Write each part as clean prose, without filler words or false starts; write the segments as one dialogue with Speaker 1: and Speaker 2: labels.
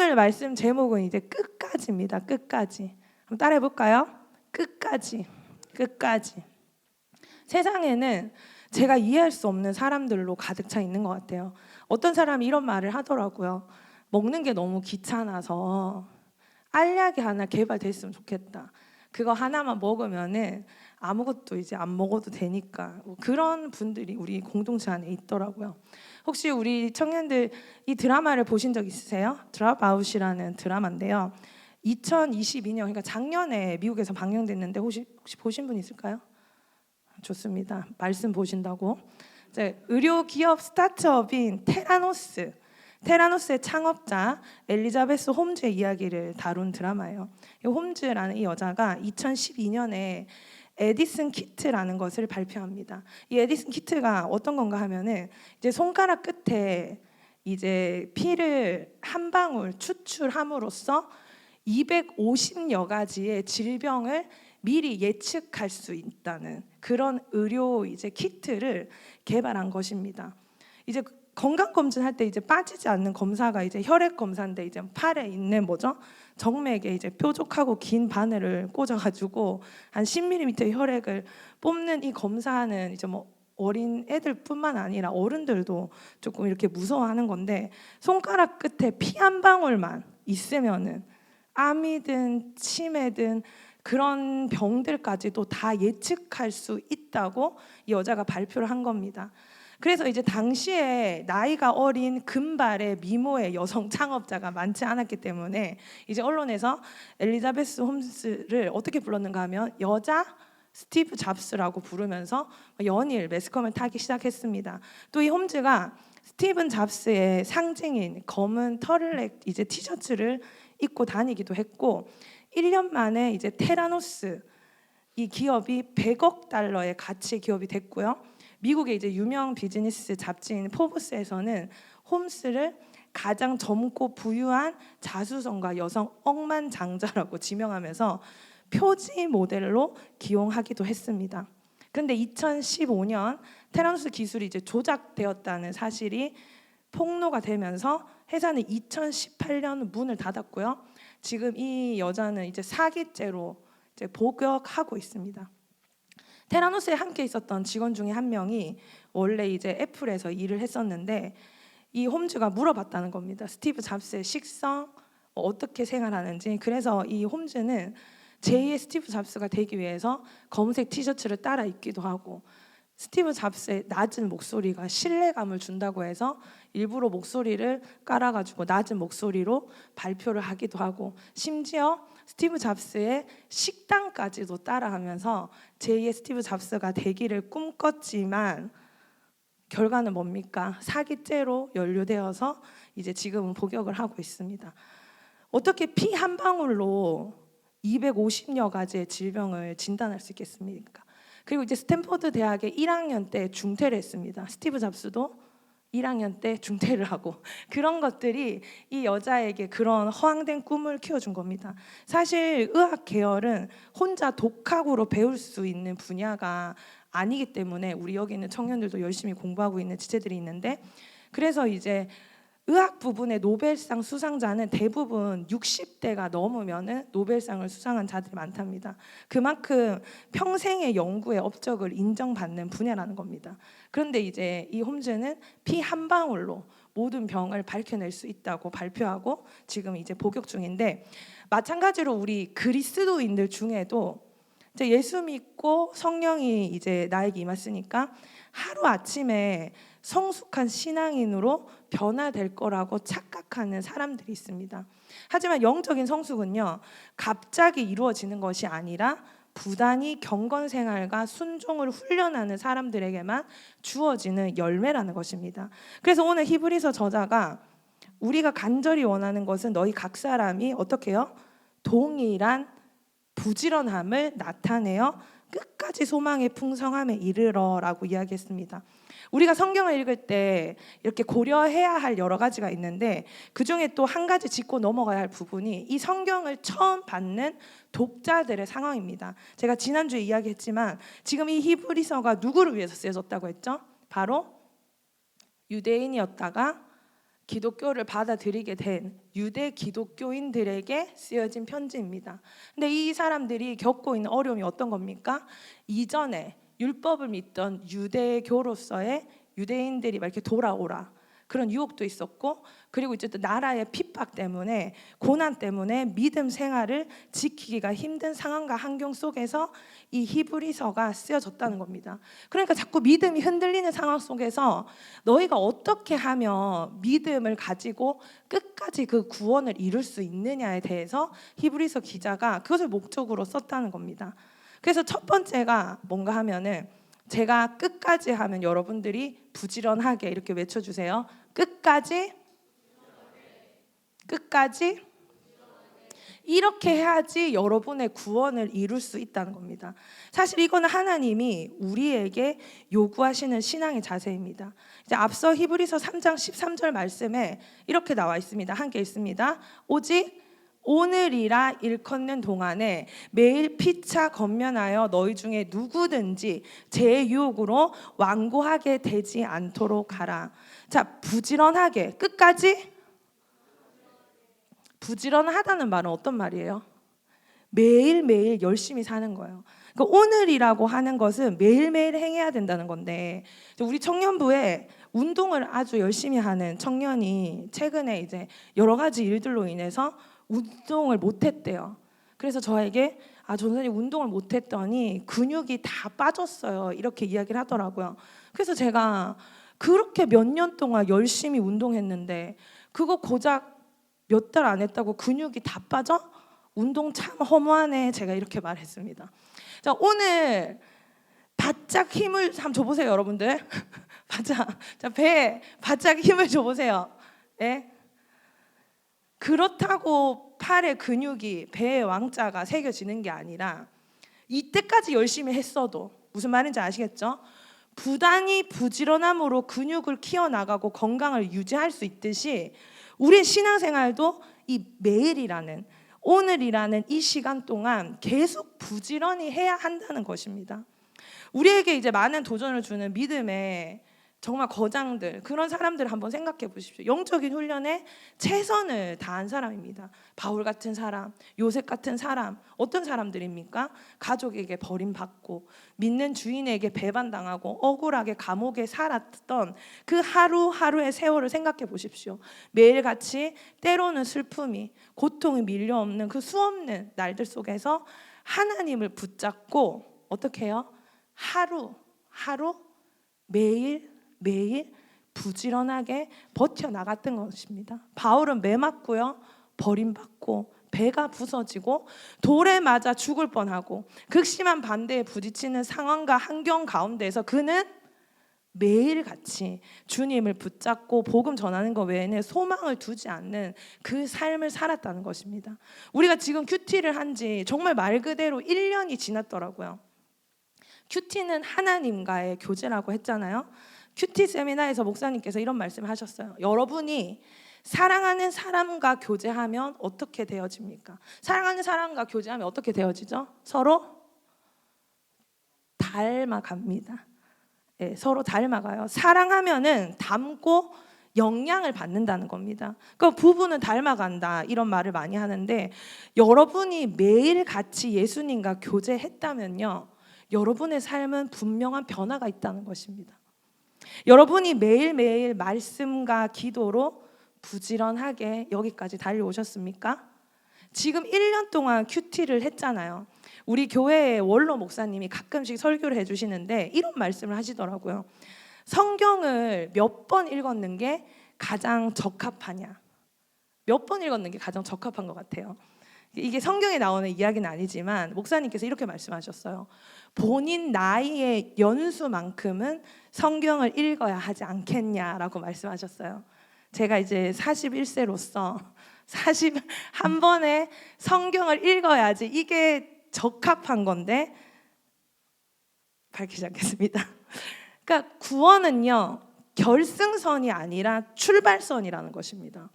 Speaker 1: 오늘 말씀 제목은 이제 끝까지입니다. 끝까지. 한번 따라해 볼까요? 끝까지. 끝까지. 세상에는 제가 이해할 수 없는 사람들로 가득 차 있는 것 같아요. 어떤 사람이 이런 말을 하더라고요. 먹는 게 너무 귀찮아서 알약이 하나 개발됐으면 좋겠다. 그거 하나만 먹으면은 아무것도 이제 안 먹어도 되니까. 그런 분들이 우리 공동체 안에 있더라고요. 혹시 우리 청년들 이 드라마를 보신 적 있으세요? 드롭아웃이라는 드라마인데요. 2022년, 그러니까 작년에 미국에서 방영됐는데 혹시 보신 분 있을까요? 좋습니다. 말씀 보신다고. 이제 의료 기업 스타트업인 테라노스의 창업자 엘리자베스 홈즈의 이야기를 다룬 드라마예요. 이 홈즈라는 이 여자가 2012년에 에디슨 키트라는 것을 발표합니다. 이 에디슨 키트가 어떤 건가 하면은 이제 손가락 끝에 이제 피를 한 방울 추출함으로써 250여 가지의 질병을 미리 예측할 수 있다는 그런 의료 이제 키트를 개발한 것입니다. 이제 건강 검진할 때 이제 빠지지 않는 검사가 이제 혈액 검사인데 이제 팔에 있는 뭐죠? 정맥에 이제 뾰족하고 긴 바늘을 꽂아가지고 한 10mm 혈액을 뽑는 이 검사는 이제 뭐 어린 애들뿐만 아니라 어른들도 조금 이렇게 무서워하는 건데 손가락 끝에 피 한 방울만 있으면은 암이든 치매든 그런 병들까지도 다 예측할 수 있다고 이 여자가 발표를 한 겁니다. 그래서 이제 당시에 나이가 어린 금발의 미모의 여성 창업자가 많지 않았기 때문에 이제 언론에서 엘리자베스 홈스를 어떻게 불렀는가 하면 여자 스티브 잡스라고 부르면서 연일 매스컴을 타기 시작했습니다. 또 이 홈즈가 스티븐 잡스의 상징인 검은 터틀넥 이제 티셔츠를 입고 다니기도 했고 1년 만에 이제 테라노스 이 기업이 100억 달러의 가치 기업이 됐고요. 미국의 이제 유명 비즈니스 잡지인 포브스에서는 홈스를 가장 젊고 부유한 자수성가 여성 억만장자라고 지명하면서 표지 모델로 기용하기도 했습니다. 그런데 2015년 테라노스 기술이 이제 조작되었다는 사실이 폭로가 되면서 회사는 2018년 문을 닫았고요. 지금 이 여자는 이제 사기죄로 이제 복역하고 있습니다. 테라노스에 함께 있었던 직원 중에 한 명이 원래 이제 애플에서 일을 했었는데 이 홈즈가 물어봤다는 겁니다. 스티브 잡스의 식성, 어떻게 생활하는지. 그래서 이 홈즈는 제2의 스티브 잡스가 되기 위해서 검은색 티셔츠를 따라 입기도 하고 스티브 잡스의 낮은 목소리가 신뢰감을 준다고 해서 일부러 목소리를 깔아가지고 낮은 목소리로 발표를 하기도 하고 심지어 스티브 잡스의 식단까지도 따라하면서 제2의 스티브 잡스가 되기를 꿈꿨지만 결과는 뭡니까? 사기죄로 연루되어서 이제 지금은 복역을 하고 있습니다. 어떻게 피 한 방울로 250여 가지의 질병을 진단할 수 있겠습니까? 그리고 이제 스탠퍼드 대학의 1학년 때 중퇴를 했습니다. 스티브 잡스도 1학년 때 중퇴를 하고 그런 것들이 이 여자에게 그런 허황된 꿈을 키워준 겁니다. 사실 의학 계열은 혼자 독학으로 배울 수 있는 분야가 아니기 때문에 우리 여기 있는 청년들도 열심히 공부하고 있는 지체들이 있는데 그래서 이제 의학 부분의 노벨상 수상자는 대부분 60대가 넘으면 노벨상을 수상한 자들이 많답니다. 그만큼 평생의 연구의 업적을 인정받는 분야라는 겁니다. 그런데 이제 이 홈즈는 피 한 방울로 모든 병을 밝혀낼 수 있다고 발표하고 지금 이제 복역 중인데 마찬가지로 우리 그리스도인들 중에도 이제 예수 믿고 성령이 이제 나에게 임했으니까 하루 아침에 성숙한 신앙인으로 변화될 거라고 착각하는 사람들이 있습니다. 하지만 영적인 성숙은요, 갑자기 이루어지는 것이 아니라 부단히 경건 생활과 순종을 훈련하는 사람들에게만 주어지는 열매라는 것입니다. 그래서 오늘 히브리서 저자가 우리가 간절히 원하는 것은 너희 각 사람이 어떻게 해요? 동일한 부지런함을 나타내어 끝까지 소망의 풍성함에 이르러라고 이야기했습니다. 우리가 성경을 읽을 때 이렇게 고려해야 할 여러 가지가 있는데 그중에 또 한 가지 짚고 넘어가야 할 부분이 이 성경을 처음 받는 독자들의 상황입니다. 제가 지난주에 이야기했지만 지금 이 히브리서가 누구를 위해서 쓰여졌다고 했죠? 바로 유대인이었다가 기독교를 받아들이게 된 유대 기독교인들에게 쓰여진 편지입니다. 근데 이 사람들이 겪고 있는 어려움이 어떤 겁니까? 이전에 율법을 믿던 유대교로서의 유대인들이 막 이렇게 돌아오라, 그런 유혹도 있었고, 그리고 이제 또 나라의 핍박 때문에, 고난 때문에 믿음 생활을 지키기가 힘든 상황과 환경 속에서 이 히브리서가 쓰여졌다는 겁니다. 그러니까 자꾸 믿음이 흔들리는 상황 속에서 너희가 어떻게 하면 믿음을 가지고 끝까지 그 구원을 이룰 수 있느냐에 대해서 히브리서 기자가 그것을 목적으로 썼다는 겁니다. 그래서 첫 번째가 뭔가 하면은, 제가 끝까지 하면 여러분들이 부지런하게 이렇게 외쳐주세요. 끝까지, 끝까지. 이렇게 해야지 여러분의 구원을 이룰 수 있다는 겁니다. 사실 이거는 하나님이 우리에게 요구하시는 신앙의 자세입니다. 이제 앞서 히브리서 3장 13절 말씀에 이렇게 나와 있습니다. 함께 읽습니다. 오직 오늘이라 일컫는 동안에 매일 피차 건면하여 너희 중에 누구든지 제 유혹으로 완고하게 되지 않도록 하라. 자, 부지런하게, 끝까지. 부지런하다는 말은 어떤 말이에요? 매일매일 열심히 사는 거예요. 그러니까 오늘이라고 하는 것은 매일매일 행해야 된다는 건데, 우리 청년부에 운동을 아주 열심히 하는 청년이 최근에 이제 여러 가지 일들로 인해서 운동을 못했대요. 그래서 저에게 전선생님 운동을 못했더니 근육이 다 빠졌어요, 이렇게 이야기를 하더라고요. 그래서 제가 그렇게 몇 년 동안 열심히 운동했는데 그거 고작 몇 달 안 했다고 근육이 다 빠져? 운동 참 허무하네, 제가 이렇게 말했습니다. 자, 오늘 바짝 힘을 한번 줘보세요, 여러분들. 바짝, 자, 배에 바짝 힘을 줘보세요. 예? 그렇다고 팔에 근육이, 배에 왕자가 새겨지는 게 아니라, 이때까지 열심히 했어도, 무슨 말인지 아시겠죠? 부단히 부지런함으로 근육을 키워나가고 건강을 유지할 수 있듯이 우리의 신앙생활도 이 매일이라는, 오늘이라는 이 시간 동안 계속 부지런히 해야 한다는 것입니다. 우리에게 이제 많은 도전을 주는 믿음의 정말 거장들, 그런 사람들을 한번 생각해 보십시오. 영적인 훈련에 최선을 다한 사람입니다. 바울 같은 사람, 요셉 같은 사람, 어떤 사람들입니까? 가족에게 버림받고 믿는 주인에게 배반당하고 억울하게 감옥에 살았던 그 하루하루의 세월을 생각해 보십시오. 매일같이 때로는 슬픔이, 고통이 밀려오는 그 수없는 날들 속에서 하나님을 붙잡고 어떻게 해요? 하루 매일 부지런하게 버텨나갔던 것입니다. 바울은 매 맞고요, 버림받고 배가 부서지고 돌에 맞아 죽을 뻔하고 극심한 반대에 부딪히는 상황과 환경 가운데서 그는 매일같이 주님을 붙잡고 복음 전하는 것 외에는 소망을 두지 않는 그 삶을 살았다는 것입니다. 우리가 지금 큐티를 한 지 정말 말 그대로 1년이 지났더라고요. 큐티는 하나님과의 교제라고 했잖아요. 큐티 세미나에서 목사님께서 이런 말씀을 하셨어요. 여러분이 사랑하는 사람과 교제하면 어떻게 되어집니까? 사랑하는 사람과 교제하면 어떻게 되어지죠? 서로 닮아갑니다. 네, 서로 닮아가요. 사랑하면은 닮고 영향을 받는다는 겁니다. 그 부부는 닮아간다, 이런 말을 많이 하는데, 여러분이 매일 같이 예수님과 교제했다면요, 여러분의 삶은 분명한 변화가 있다는 것입니다. 여러분이 매일매일 말씀과 기도로 부지런하게 여기까지 달려오셨습니까? 지금 1년 동안 큐티를 했잖아요. 우리 교회의 원로 목사님이 가끔씩 설교를 해주시는데 이런 말씀을 하시더라고요. 성경을 몇 번 읽었는 게 가장 적합하냐? 몇 번 읽었는 게 가장 적합한 것 같아요. 이게 성경에 나오는 이야기는 아니지만 목사님께서 이렇게 말씀하셨어요. 본인 나이의 연수만큼은 성경을 읽어야 하지 않겠냐라고 말씀하셨어요. 제가 이제 41세로서 41번에 성경을 읽어야지 이게 적합한 건데 밝히지 않겠습니다. 그러니까 구원은요, 결승선이 아니라 출발선이라는 것입니다.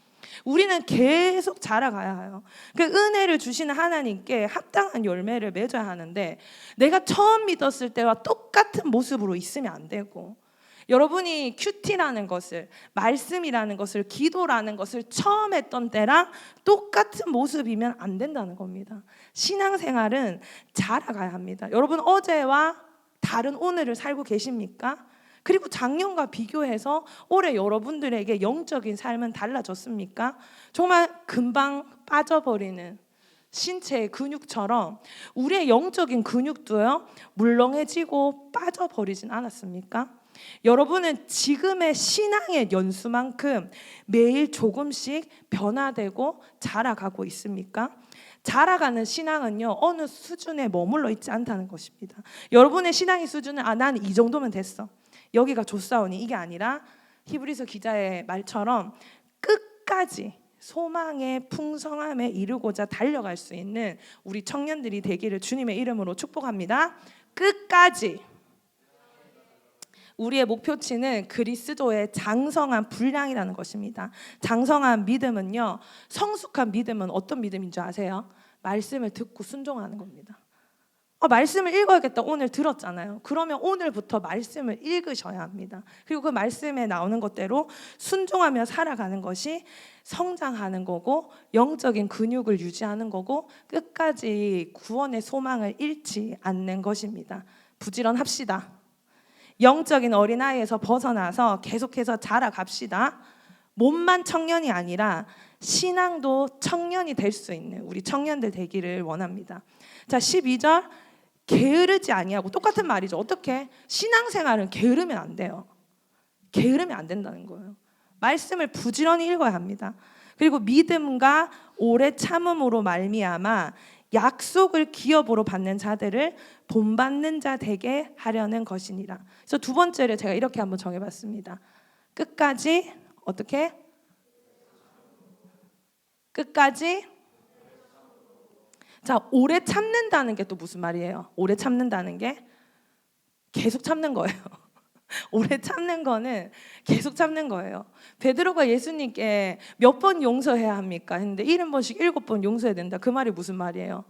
Speaker 1: 우리는 계속 자라가야 해요. 그 은혜를 주시는 하나님께 합당한 열매를 맺어야 하는데, 내가 처음 믿었을 때와 똑같은 모습으로 있으면 안 되고, 여러분이 큐티라는 것을, 말씀이라는 것을, 기도라는 것을 처음 했던 때랑 똑같은 모습이면 안 된다는 겁니다. 신앙생활은 자라가야 합니다. 여러분 어제와 다른 오늘을 살고 계십니까? 그리고 작년과 비교해서 올해 여러분들에게 영적인 삶은 달라졌습니까? 정말 금방 빠져버리는 신체의 근육처럼 우리의 영적인 근육도요, 물렁해지고 빠져버리진 않았습니까? 여러분은 지금의 신앙의 연수만큼 매일 조금씩 변화되고 자라가고 있습니까? 자라가는 신앙은요, 어느 수준에 머물러 있지 않다는 것입니다. 여러분의 신앙의 수준은 나는 이 정도면 됐어, 여기가 좋사오니, 이게 아니라 히브리서 기자의 말처럼 끝까지 소망의 풍성함에 이르고자 달려갈 수 있는 우리 청년들이 되기를 주님의 이름으로 축복합니다. 끝까지. 우리의 목표치는 그리스도의 장성한 분량이라는 것입니다. 장성한 믿음은요, 성숙한 믿음은 어떤 믿음인 줄 아세요? 말씀을 듣고 순종하는 겁니다. 말씀을 읽어야겠다, 오늘 들었잖아요. 그러면 오늘부터 말씀을 읽으셔야 합니다. 그리고 그 말씀에 나오는 것대로 순종하며 살아가는 것이 성장하는 거고, 영적인 근육을 유지하는 거고, 끝까지 구원의 소망을 잃지 않는 것입니다. 부지런합시다. 영적인 어린아이에서 벗어나서 계속해서 자라갑시다. 몸만 청년이 아니라 신앙도 청년이 될 수 있는 우리 청년들 되기를 원합니다. 자, 12절, 게으르지 아니하고, 똑같은 말이죠. 어떻게? 신앙생활은 게으르면 안 돼요. 게으르면 안 된다는 거예요. 말씀을 부지런히 읽어야 합니다. 그리고 믿음과 오래 참음으로 말미암아 약속을 기업으로 받는 자들을 본받는 자 되게 하려는 것이니라. 그래서 두 번째를 제가 이렇게 한번 정해봤습니다. 끝까지 어떻게? 끝까지. 자, 오래 참는다는 게 또 무슨 말이에요? 오래 참는다는 게 계속 참는 거예요. 오래 참는 거는 계속 참는 거예요. 베드로가 예수님께 몇 번 용서해야 합니까? 했는데 70번씩 7번 용서해야 된다. 그 말이 무슨 말이에요?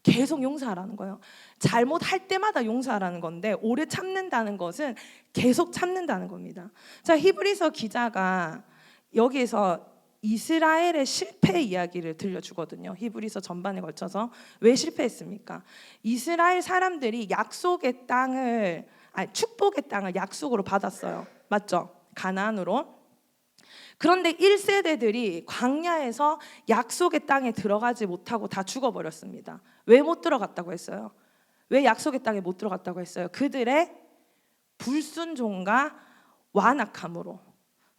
Speaker 1: 계속 용서하라는 거예요. 잘못할 때마다 용서하라는 건데, 오래 참는다는 것은 계속 참는다는 겁니다. 자, 히브리서 기자가 여기에서 이스라엘의 실패 이야기를 들려주거든요. 히브리서 전반에 걸쳐서. 왜 실패했습니까? 이스라엘 사람들이 약속의 땅을, 축복의 땅을 약속으로 받았어요. 맞죠? 가나안으로. 그런데 1세대들이 광야에서 약속의 땅에 들어가지 못하고 다 죽어버렸습니다. 왜 못 들어갔다고 했어요? 왜 약속의 땅에 못 들어갔다고 했어요? 그들의 불순종과 완악함으로.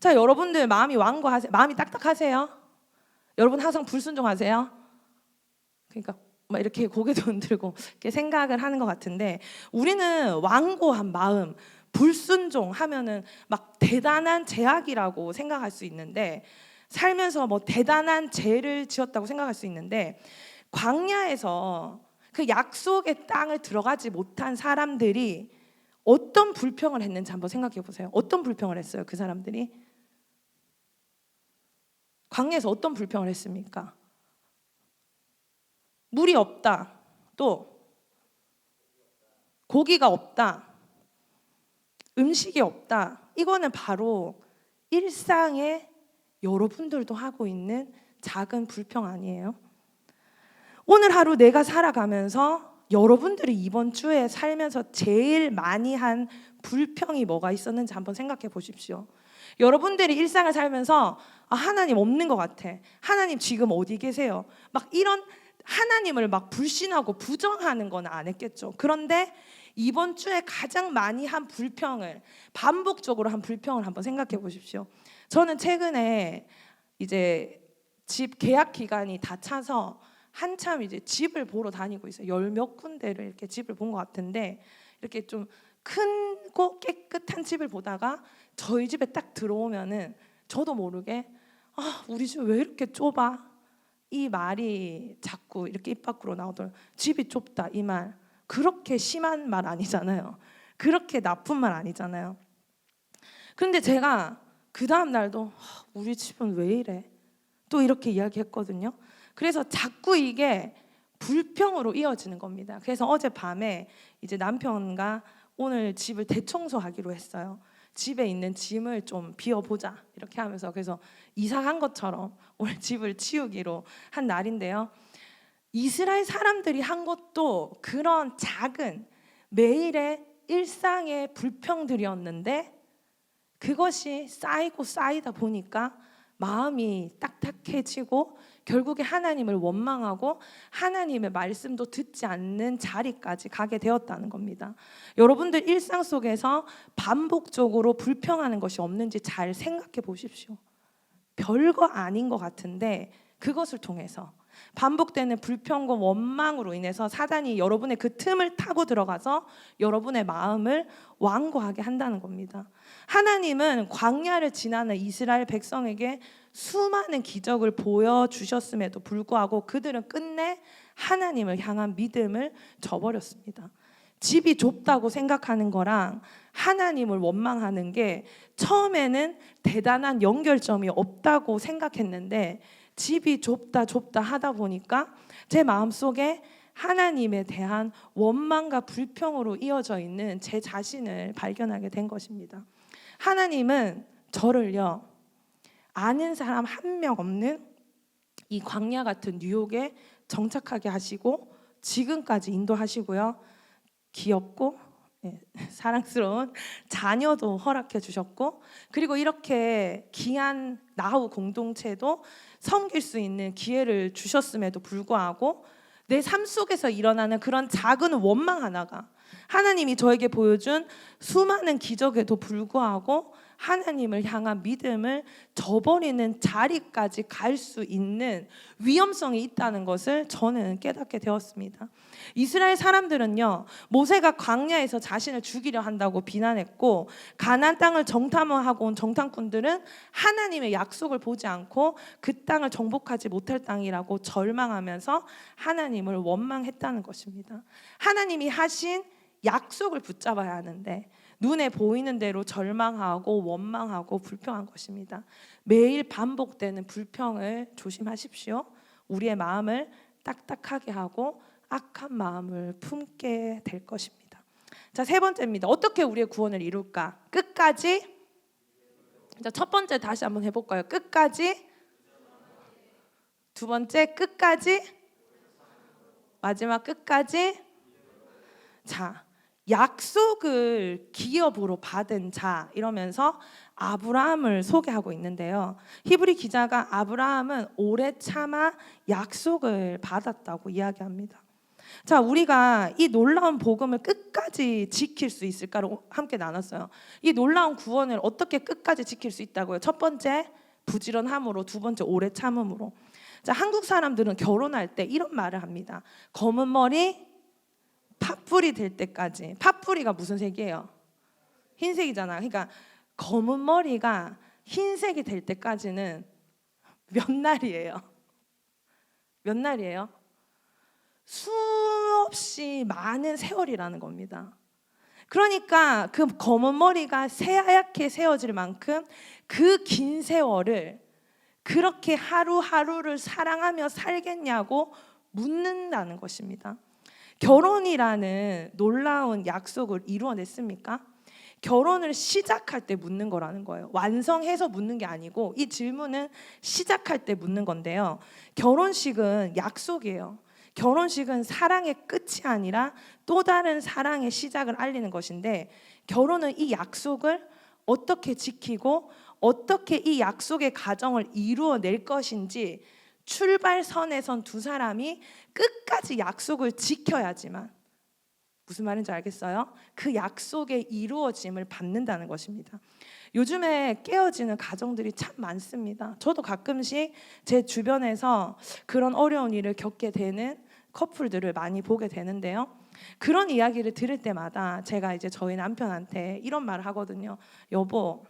Speaker 1: 자, 여러분들 마음이 완고하세요? 마음이 딱딱하세요? 여러분 항상 불순종하세요? 그러니까 막 이렇게 고개도 흔들고 이렇게 생각을 하는 것 같은데, 우리는 완고한 마음, 불순종 하면은 막 대단한 죄악이라고 생각할 수 있는데, 살면서 뭐 대단한 죄를 지었다고 생각할 수 있는데, 광야에서 그 약속의 땅을 들어가지 못한 사람들이 어떤 불평을 했는지 한번 생각해 보세요. 어떤 불평을 했어요, 그 사람들이? 광야에서 어떤 불평을 했습니까? 물이 없다, 또 고기가 없다, 음식이 없다. 이거는 바로 일상에 여러분들도 하고 있는 작은 불평 아니에요? 오늘 하루 내가 살아가면서 여러분들이 이번 주에 살면서 제일 많이 한 불평이 뭐가 있었는지 한번 생각해 보십시오. 여러분들이 일상을 살면서 하나님 없는 것 같아, 하나님 지금 어디 계세요, 막 이런 하나님을 막 불신하고 부정하는 건 안 했겠죠. 그런데 이번 주에 가장 많이 한 불평을, 반복적으로 한 불평을 한번 생각해 보십시오. 저는 최근에 이제 집 계약 기간이 다 차서 한참 이제 집을 보러 다니고 있어요. 10몇 군데를 이렇게 집을 본 것 같은데, 이렇게 좀 크고 깨끗한 집을 보다가 저희 집에 딱 들어오면은 저도 모르게 우리 집 왜 이렇게 좁아? 이 말이 자꾸 이렇게 입 밖으로 나오더라고요. 집이 좁다, 이 말. 그렇게 심한 말 아니잖아요. 그렇게 나쁜 말 아니잖아요. 그런데 제가 그 다음 날도 우리 집은 왜 이래? 또 이렇게 이야기했거든요. 그래서 자꾸 이게 불평으로 이어지는 겁니다. 그래서 어젯밤에 이제 남편과 오늘 집을 대청소하기로 했어요. 집에 있는 짐을 좀 비워보자 이렇게 하면서, 그래서 이사한 것처럼 오늘 집을 치우기로 한 날인데요. 이스라엘 사람들이 한 것도 그런 작은 매일의 일상의 불평들이었는데, 그것이 쌓이고 쌓이다 보니까 마음이 딱딱해지고 결국에 하나님을 원망하고 하나님의 말씀도 듣지 않는 자리까지 가게 되었다는 겁니다. 여러분들 일상 속에서 반복적으로 불평하는 것이 없는지 잘 생각해 보십시오. 별거 아닌 것 같은데 그것을 통해서 반복되는 불평과 원망으로 인해서 사단이 여러분의 그 틈을 타고 들어가서 여러분의 마음을 완고하게 한다는 겁니다. 하나님은 광야를 지나는 이스라엘 백성에게 수많은 기적을 보여주셨음에도 불구하고 그들은 끝내 하나님을 향한 믿음을 저버렸습니다. 집이 좁다고 생각하는 거랑 하나님을 원망하는 게 처음에는 대단한 연결점이 없다고 생각했는데, 집이 좁다 하다 보니까 제 마음속에 하나님에 대한 원망과 불평으로 이어져 있는 제 자신을 발견하게 된 것입니다. 하나님은 저를요, 아는 사람 한 명 없는 이 광야 같은 뉴욕에 정착하게 하시고 지금까지 인도하시고요, 귀엽고 사랑스러운 자녀도 허락해 주셨고, 그리고 이렇게 귀한 나우 공동체도 섬길 수 있는 기회를 주셨음에도 불구하고 내 삶 속에서 일어나는 그런 작은 원망 하나가 하나님이 저에게 보여준 수많은 기적에도 불구하고 하나님을 향한 믿음을 저버리는 자리까지 갈 수 있는 위험성이 있다는 것을 저는 깨닫게 되었습니다. 이스라엘 사람들은요, 모세가 광야에서 자신을 죽이려 한다고 비난했고, 가나안 땅을 정탐하고 온 정탐꾼들은 하나님의 약속을 보지 않고 그 땅을 정복하지 못할 땅이라고 절망하면서 하나님을 원망했다는 것입니다. 하나님이 하신 약속을 붙잡아야 하는데 눈에 보이는 대로 절망하고 원망하고 불평한 것입니다. 매일 반복되는 불평을 조심하십시오. 우리의 마음을 딱딱하게 하고 악한 마음을 품게 될 것입니다. 자, 세 번째입니다. 어떻게 우리의 구원을 이룰까? 끝까지. 자, 첫 번째 다시 한번 해볼까요? 끝까지. 두 번째 끝까지. 마지막 끝까지. 자, 약속을 기업으로 받은 자 이러면서 아브라함을 소개하고 있는데요. 히브리 기자가 아브라함은 오래 참아 약속을 받았다고 이야기합니다. 자, 우리가 이 놀라운 복음을 끝까지 지킬 수 있을까를 함께 나눴어요. 이 놀라운 구원을 어떻게 끝까지 지킬 수 있다고요? 첫 번째 부지런함으로, 두 번째 오래 참음으로. 자, 한국 사람들은 결혼할 때 이런 말을 합니다. 검은 머리 팥뿌리 될 때까지. 팥뿌리가 무슨 색이에요? 흰색이잖아. 그러니까 검은 머리가 흰색이 될 때까지는 몇 날이에요? 몇 날이에요? 수없이 많은 세월이라는 겁니다. 그러니까 그 검은 머리가 새하얗게 세워질 만큼 그 긴 세월을 그렇게 하루하루를 사랑하며 살겠냐고 묻는다는 것입니다. 결혼이라는 놀라운 약속을 이루어냈습니까? 결혼을 시작할 때 묻는 거라는 거예요. 완성해서 묻는 게 아니고 이 질문은 시작할 때 묻는 건데요. 결혼식은 약속이에요. 결혼식은 사랑의 끝이 아니라 또 다른 사랑의 시작을 알리는 것인데, 결혼은 이 약속을 어떻게 지키고 어떻게 이 약속의 과정을 이루어낼 것인지 출발선에 선 두 사람이 끝까지 약속을 지켜야지만, 무슨 말인지 알겠어요? 그 약속의 이루어짐을 받는다는 것입니다. 요즘에 깨어지는 가정들이 참 많습니다. 저도 가끔씩 제 주변에서 그런 어려운 일을 겪게 되는 커플들을 많이 보게 되는데요. 그런 이야기를 들을 때마다 제가 이제 저희 남편한테 이런 말을 하거든요. 여보,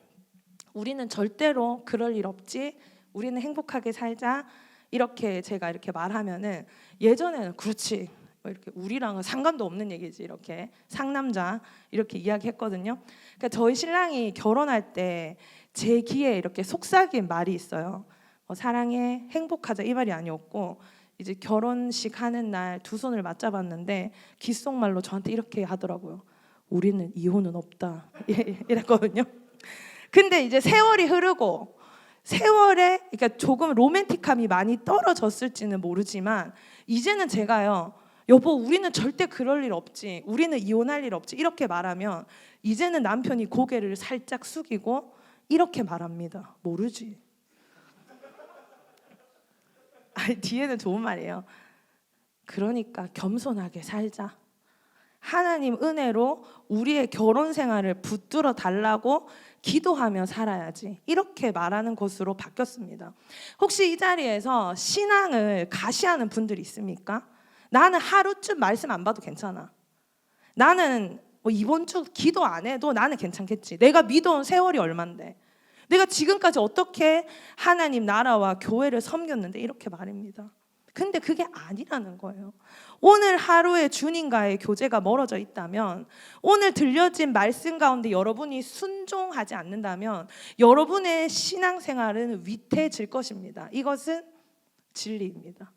Speaker 1: 우리는 절대로 그럴 일 없지. 우리는 행복하게 살자. 이렇게 제가 이렇게 말하면은, 예전에는 그렇지, 이렇게 우리랑은 상관도 없는 얘기지, 이렇게 상남자 이렇게 이야기했거든요. 그러니까 저희 신랑이 결혼할 때 제 귀에 이렇게 속삭인 말이 있어요. 사랑해, 행복하자, 이 말이 아니었고, 이제 결혼식 하는 날 두 손을 맞잡았는데 귓속말로 저한테 이렇게 하더라고요. 우리는 이혼은 없다. 이랬거든요. 근데 이제 세월이 흐르고 세월에 그러니까 조금 로맨틱함이 많이 떨어졌을지는 모르지만 이제는 제가요, 여보 우리는 절대 그럴 일 없지, 우리는 이혼할 일 없지 이렇게 말하면 이제는 남편이 고개를 살짝 숙이고 이렇게 말합니다. 모르지. 아니, 뒤에는 좋은 말이에요. 그러니까 겸손하게 살자. 하나님 은혜로 우리의 결혼 생활을 붙들어 달라고 기도하며 살아야지. 이렇게 말하는 것으로 바뀌었습니다. 혹시 이 자리에서 신앙을 가시하는 분들이 있습니까? 나는 하루쯤 말씀 안 봐도 괜찮아. 나는 뭐 이번 주 기도 안 해도 나는 괜찮겠지. 내가 믿어온 세월이 얼만데. 내가 지금까지 어떻게 하나님 나라와 교회를 섬겼는데 이렇게 말입니다. 근데 그게 아니라는 거예요. 오늘 하루에 주님과의 교제가 멀어져 있다면, 오늘 들려진 말씀 가운데 여러분이 순종하지 않는다면 여러분의 신앙생활은 위태해질 것입니다. 이것은 진리입니다.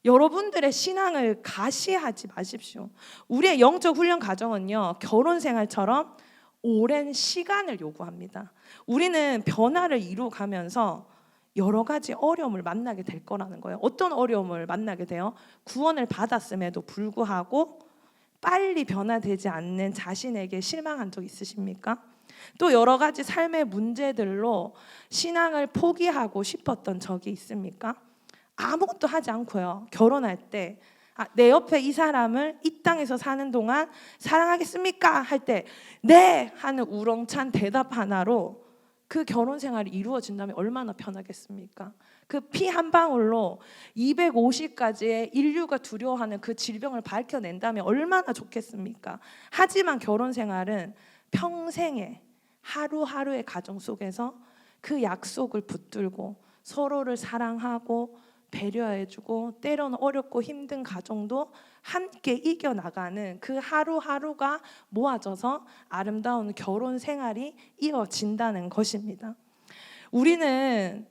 Speaker 1: 여러분들의 신앙을 가시하지 마십시오. 우리의 영적 훈련 과정은요, 결혼 생활처럼 오랜 시간을 요구합니다. 우리는 변화를 이루어가면서 여러 가지 어려움을 만나게 될 거라는 거예요. 어떤 어려움을 만나게 돼요? 구원을 받았음에도 불구하고 빨리 변화되지 않는 자신에게 실망한 적 있으십니까? 또 여러 가지 삶의 문제들로 신앙을 포기하고 싶었던 적이 있습니까? 아무것도 하지 않고요, 결혼할 때 내 옆에 이 사람을 이 땅에서 사는 동안 사랑하겠습니까? 할 때 네! 하는 우렁찬 대답 하나로 그 결혼 생활이 이루어진다면 얼마나 편하겠습니까? 그 피 한 방울로 250가지의 인류가 두려워하는 그 질병을 밝혀낸다면 얼마나 좋겠습니까? 하지만 결혼 생활은 평생의 하루하루의 가정 속에서 그 약속을 붙들고 서로를 사랑하고 배려해주고 때로는 어렵고 힘든 가정도 함께 이겨나가는 그 하루하루가 모아져서 아름다운 결혼 생활이 이어진다는 것입니다. 우리는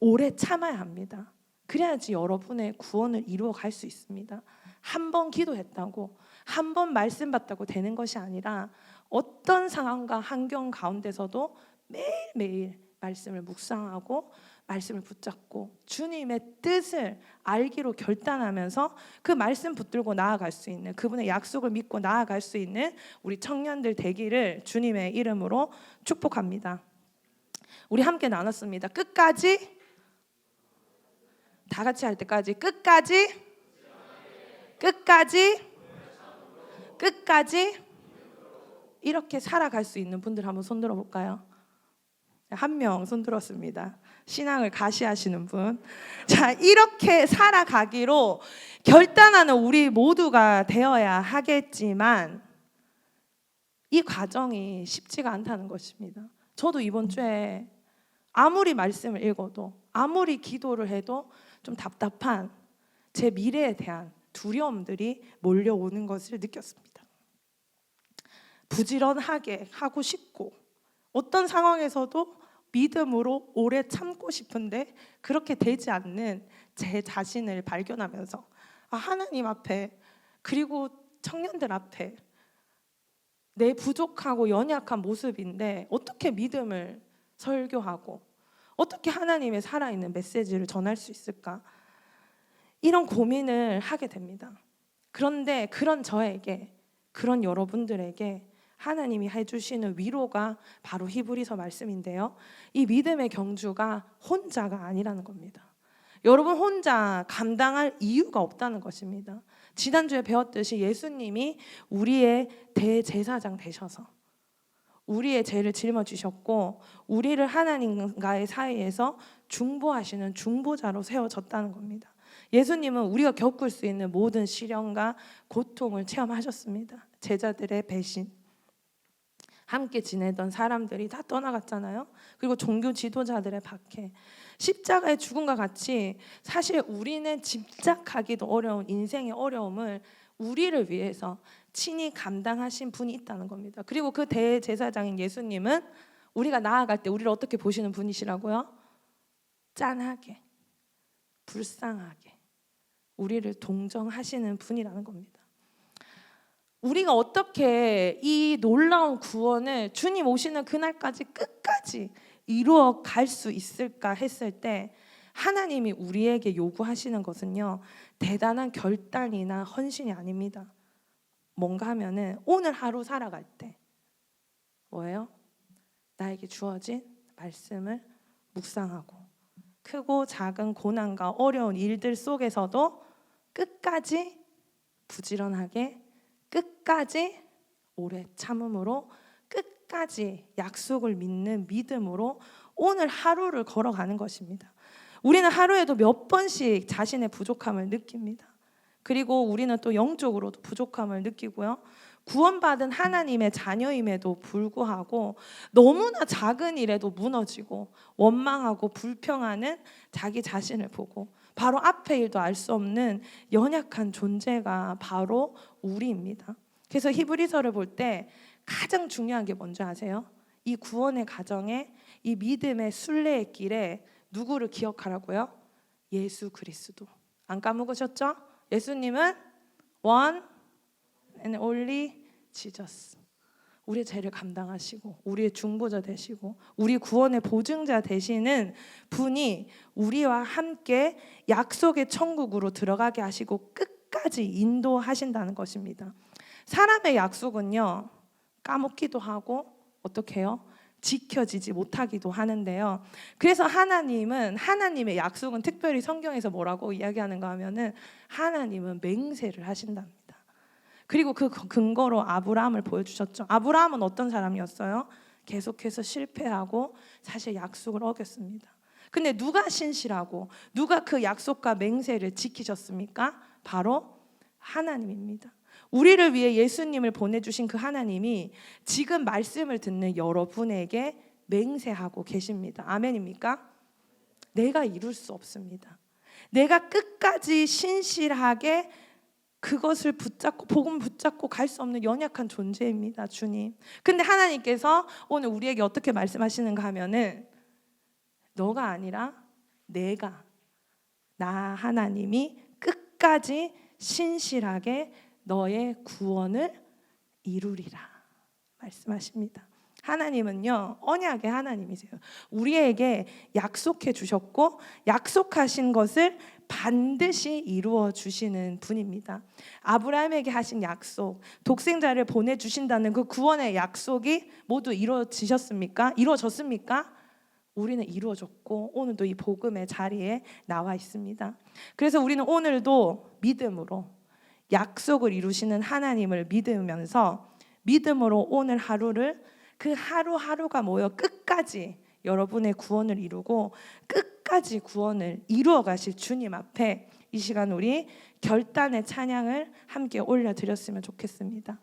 Speaker 1: 오래 참아야 합니다. 그래야지 여러분의 구원을 이루어 갈 수 있습니다. 한 번 기도했다고, 한 번 말씀 받다고 되는 것이 아니라 어떤 상황과 환경 가운데서도 매일매일 말씀을 묵상하고 말씀을 붙잡고 주님의 뜻을 알기로 결단하면서 그 말씀 붙들고 나아갈 수 있는, 그분의 약속을 믿고 나아갈 수 있는 우리 청년들 되기를 주님의 이름으로 축복합니다. 우리 함께 나눴습니다. 끝까지, 다 같이 할 때까지, 끝까지, 끝까지, 끝까지 이렇게 살아갈 수 있는 분들 한번 손 들어볼까요? 한 명 손 들었습니다. 신앙을 가시하시는 분. 자, 이렇게 살아가기로 결단하는 우리 모두가 되어야 하겠지만 이 과정이 쉽지가 않다는 것입니다. 저도 이번 주에 아무리 말씀을 읽어도 아무리 기도를 해도 좀 답답한 제 미래에 대한 두려움들이 몰려오는 것을 느꼈습니다. 부지런하게 하고 싶고 어떤 상황에서도 믿음으로 오래 참고 싶은데 그렇게 되지 않는 제 자신을 발견하면서 하나님 앞에, 그리고 청년들 앞에 내 부족하고 연약한 모습인데 어떻게 믿음을 설교하고 어떻게 하나님의 살아있는 메시지를 전할 수 있을까? 이런 고민을 하게 됩니다. 그런데 그런 저에게, 그런 여러분들에게 하나님이 해주시는 위로가 바로 히브리서 말씀인데요, 이 믿음의 경주가 혼자가 아니라는 겁니다. 여러분 혼자 감당할 이유가 없다는 것입니다. 지난주에 배웠듯이 예수님이 우리의 대제사장 되셔서 우리의 죄를 짊어지셨고 우리를 하나님과의 사이에서 중보하시는 중보자로 세워졌다는 겁니다. 예수님은 우리가 겪을 수 있는 모든 시련과 고통을 체험하셨습니다. 제자들의 배신, 함께 지내던 사람들이 다 떠나갔잖아요. 그리고 종교 지도자들의 박해, 십자가의 죽음과 같이 사실 우리는 짐작하기도 어려운 인생의 어려움을 우리를 위해서 친히 감당하신 분이 있다는 겁니다. 그리고 그 대제사장인 예수님은 우리가 나아갈 때 우리를 어떻게 보시는 분이시라고요? 짠하게, 불쌍하게 우리를 동정하시는 분이라는 겁니다. 우리가 어떻게 이 놀라운 구원을 주님 오시는 그날까지 끝까지 이루어 갈 수 있을까 했을 때 하나님이 우리에게 요구하시는 것은요, 대단한 결단이나 헌신이 아닙니다. 뭔가 하면은 오늘 하루 살아갈 때 뭐예요? 나에게 주어진 말씀을 묵상하고 크고 작은 고난과 어려운 일들 속에서도 끝까지 부지런하게, 끝까지 오래 참음으로, 끝까지 약속을 믿는 믿음으로 오늘 하루를 걸어가는 것입니다. 우리는 하루에도 몇 번씩 자신의 부족함을 느낍니다. 그리고 우리는 또 영적으로도 부족함을 느끼고요. 구원받은 하나님의 자녀임에도 불구하고 너무나 작은 일에도 무너지고 원망하고 불평하는 자기 자신을 보고 바로 앞의 일도 알 수 없는 연약한 존재가 바로 우리입니다. 그래서 히브리서를 볼 때 가장 중요한 게 뭔지 아세요? 이 구원의 가정에, 이 믿음의 순례의 길에 누구를 기억하라고요? 예수 그리스도. 안 까먹으셨죠? 예수님은 one and only Jesus. 우리의 죄를 감당하시고 우리의 중보자 되시고 우리 구원의 보증자 되시는 분이 우리와 함께 약속의 천국으로 들어가게 하시고 끝까지 인도하신다는 것입니다. 사람의 약속은요, 까먹기도 하고 어떻게 해요? 지켜지지 못하기도 하는데요. 그래서 하나님의 약속은 특별히 성경에서 뭐라고 이야기하는가 하면은 하나님은 맹세를 하신답니다. 그리고 그 근거로 아브라함을 보여주셨죠. 아브라함은 어떤 사람이었어요? 계속해서 실패하고 사실 약속을 어겼습니다. 근데 누가 신실하고 누가 그 약속과 맹세를 지키셨습니까? 바로 하나님입니다. 우리를 위해 예수님을 보내주신 그 하나님이 지금 말씀을 듣는 여러분에게 맹세하고 계십니다. 아멘입니까? 내가 이룰 수 없습니다. 내가 끝까지 신실하게 그것을 붙잡고 복음 붙잡고 갈 수 없는 연약한 존재입니다, 주님. 근데 하나님께서 오늘 우리에게 어떻게 말씀하시는가 하면은 너가 아니라 내가, 나 하나님이 끝까지 신실하게 너의 구원을 이루리라 말씀하십니다. 하나님은요, 언약의 하나님이세요. 우리에게 약속해 주셨고 약속하신 것을 반드시 이루어 주시는 분입니다. 아브라함에게 하신 약속, 독생자를 보내주신다는 그 구원의 약속이 모두 이루어지셨습니까? 이루어졌습니까? 우리는 이루어졌고 오늘도 이 복음의 자리에 나와 있습니다. 그래서 우리는 오늘도 믿음으로 약속을 이루시는 하나님을 믿으면서 믿음으로 오늘 하루를 그 하루하루가 모여 끝까지 여러분의 구원을 이루고 끝까지 구원을 이루어 가실 주님 앞에 이 시간 우리 결단의 찬양을 함께 올려드렸으면 좋겠습니다.